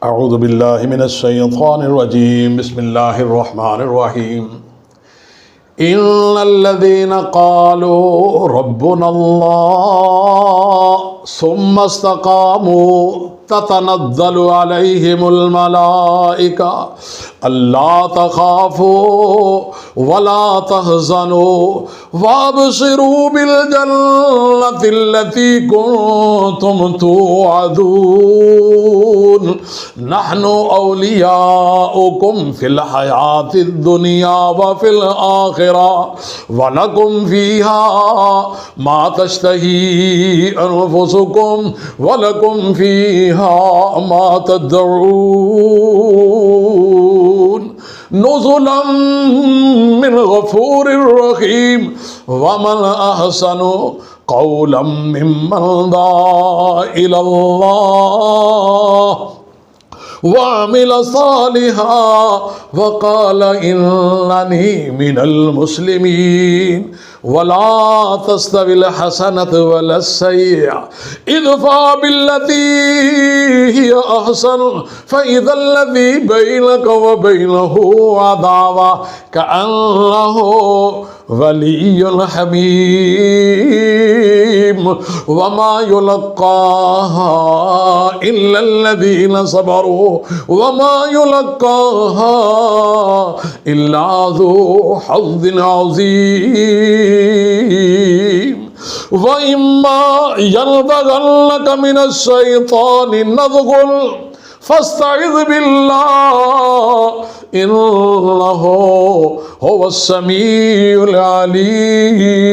أعوذ بالله من الشيطان الرجيم بسم الله الرحمن الرحيم إن الذين قالوا ربنا الله ثم استقاموا تتنزل عليهم الملائكة ألا تخافوا ولا تحزنوا وابشروا بالجنة التي كنتم توعدون نحن أولياؤكم في الحياة الدنيا وفي الآخرة ولكم فيها ما تشتهي أنفسكم ولكم فيها ما تدعون نزلا من غفور رحيم ومن أحسن قولا ممن دعا إلى الله وعمل صالحا وقال إنني من المسلمين ولا تستوي الحسنة ولا السيئة ادفع بالتي هي أحسن فإذا الذي بينك وبينه عداوة كأنه ولي حميم وما يلقاها إلا الذين صبروا وما يلقاها إلا ذو حظ عظيم وإما ينبغنك من الشيطان نزغ فاستعذ بالله إنه هو السميع العليم